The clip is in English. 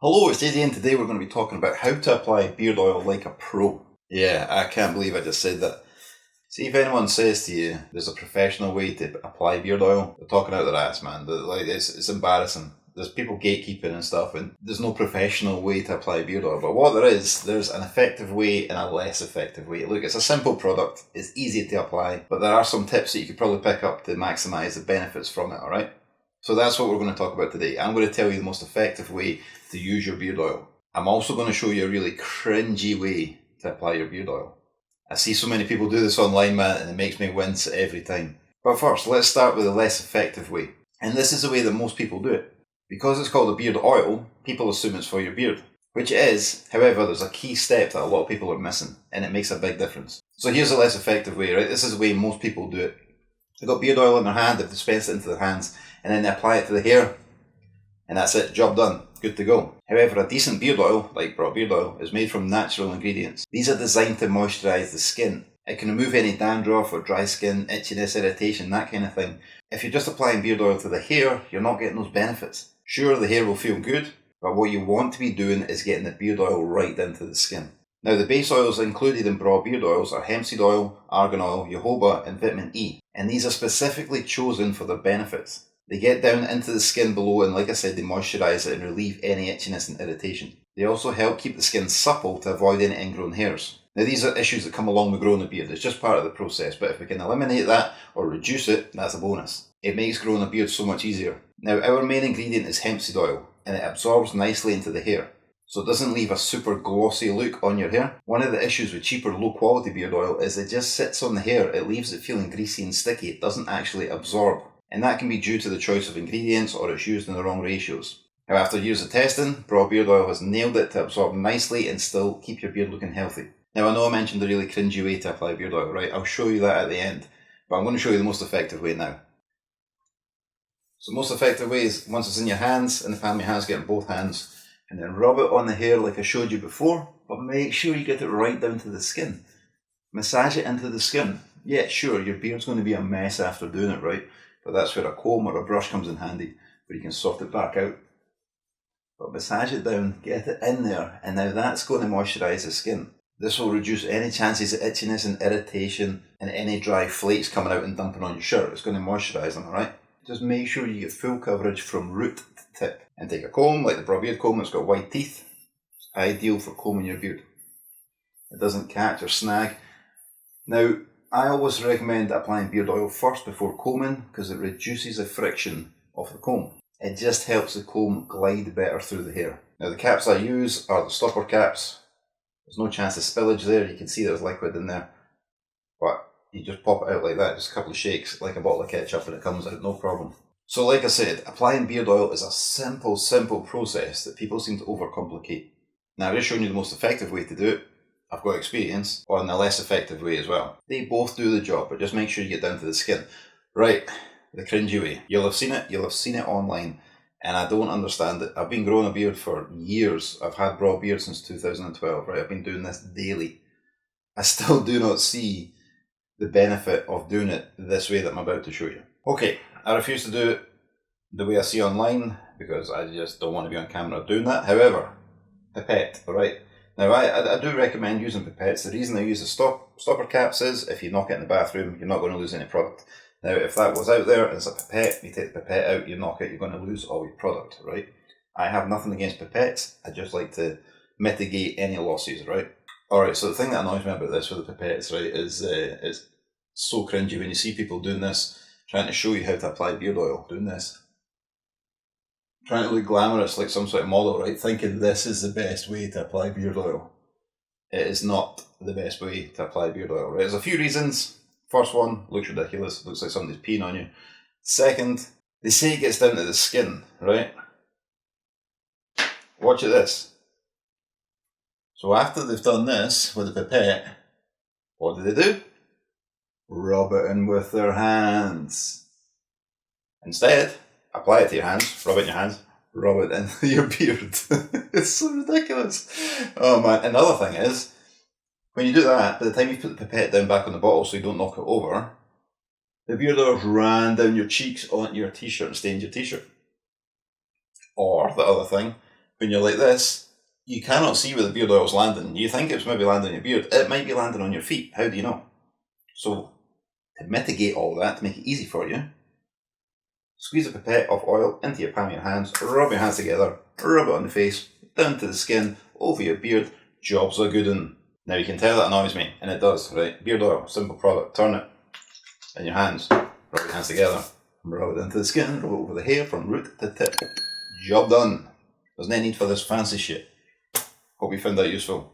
Hello, it's JD and today we're going to be talking about how to apply beard oil like a pro. Yeah, I can't believe I just said that. See, if anyone says to you there's a professional way to apply beard oil, they're talking out their ass, man. It's embarrassing. There's people gatekeeping and stuff, and there's no professional way to apply beard oil. But what there is, there's an effective way and a less effective way. Look, it's a simple product, it's easy to apply, but there are some tips that you could probably pick up to maximise the benefits from it, alright? So that's what we're going to talk about today. I'm going to tell you the most effective way to use your beard oil. I'm also going to show you a really cringy way to apply your beard oil. I see so many people do this online, man, and it makes me wince every time. But first, let's start with the less effective way. And this is the way that most people do it. Because it's called a beard oil, people assume it's for your beard. Which it is, however, there's a key step that a lot of people are missing, and it makes a big difference. So here's the less effective way, right? This is the way most people do it. They've got beard oil in their hand, they've dispensed it into their hands, and then they apply it to the hair, and that's it, job done, good to go. However, a decent beard oil, like Braw Beard oil, is made from natural ingredients. These are designed to moisturise the skin. It can remove any dandruff or dry skin, itchiness, irritation, that kind of thing. If you're just applying beard oil to the hair, you're not getting those benefits. Sure, the hair will feel good, but what you want to be doing is getting the beard oil right into the skin. Now, the base oils included in Braw Beard oils are hemp seed oil, argan oil, jojoba, and vitamin E, and these are specifically chosen for their benefits. They get down into the skin below, and like I said, they moisturise it and relieve any itchiness and irritation. They also help keep the skin supple to avoid any ingrown hairs. Now, these are issues that come along with growing a beard. It's just part of the process, but if we can eliminate that or reduce it, that's a bonus. It makes growing a beard so much easier. Now, our main ingredient is hemp seed oil, and it absorbs nicely into the hair, so it doesn't leave a super glossy look on your hair. One of the issues with cheaper low quality beard oil is it just sits on the hair, it leaves it feeling greasy and sticky, it doesn't actually absorb. And that can be due to the choice of ingredients or it's used in the wrong ratios. Now, after years of testing, Braw Beard oil has nailed it to absorb nicely and still keep your beard looking healthy. Now, I know I mentioned the really cringy way to apply beard oil, right? I'll show you that at the end, but I'm going to show you the most effective way now. So the most effective way is once it's in your hands, in the palm of your hands, get in both hands, and then rub it on the hair like I showed you before, but make sure you get it right down to the skin. Massage it into the skin. Yeah, sure, your beard's going to be a mess after doing it, right? But that's where a comb or a brush comes in handy, where you can sort it back out. But massage it down, get it in there, and now that's going to moisturise the skin. This will reduce any chances of itchiness and irritation and any dry flakes coming out and dumping on your shirt. It's going to moisturise them, alright? Just make sure you get full coverage from root to tip. And take a comb, like the Braw Beard comb that's got white teeth. It's ideal for combing your beard. It doesn't catch or snag. Now, I always recommend applying beard oil first before combing because it reduces the friction of the comb. It just helps the comb glide better through the hair. Now, the caps I use are the stopper caps. There's no chance of spillage there, you can see there's liquid in there. But you just pop it out like that, just a couple of shakes, like a bottle of ketchup, and it comes out, no problem. So like I said, applying beard oil is a simple process that people seem to overcomplicate. Now, I've just shown you the most effective way to do it. I've got experience on the less effective way as well. They both do the job, but just make sure you get down to the skin. Right, the cringy way. You'll have seen it online, and I don't understand it. I've been growing a beard for years. I've had Braw Beard since 2012, right? I've been doing this daily. I still do not see the benefit of doing it this way that I'm about to show you. Okay, I refuse to do it the way I see online because I just don't want to be on camera doing that. However, pipette, alright? Now, I do recommend using pipettes. The reason I use the stopper caps is if you knock it in the bathroom, you're not going to lose any product. Now, if that was out there as a pipette, you take the pipette out, you knock it, you're going to lose all your product, right? I have nothing against pipettes. I just like to mitigate any losses, right? Alright, so the thing that annoys me about this with the pipettes, right, is it's so cringy when you see people doing this, trying to show you how to apply beard oil, doing this. Trying to look glamorous like some sort of model, right? Thinking this is the best way to apply beard oil. It is not the best way to apply beard oil, right? There's a few reasons. First one, looks ridiculous. Looks like somebody's peeing on you. Second, they say it gets down to the skin, right? Watch this. So after they've done this with the pipette, what do? Rub it in with their hands. Instead, apply it to your hands, rub it in your hands, rub it into your beard. It's so ridiculous. Oh man, another thing is, when you do that, by the time you put the pipette down back on the bottle so you don't knock it over, the beard oils ran down your cheeks onto your t-shirt and stained your t-shirt. Or, the other thing, when you're like this, you cannot see where the beard oil's landing. You think it's maybe landing on your beard. It might be landing on your feet. How do you know? So, to mitigate all that, to make it easy for you, squeeze a pipette of oil into your palm of your hands, rub your hands together, rub it on the face, down to the skin, over your beard. Job's a good one. Now you can tell that annoys me, and it does, right? Beard oil, simple product. Turn it in your hands, rub your hands together, rub it into the skin, rub it over the hair from root to tip. Job done. There's no need for this fancy shit. Hope you found that useful.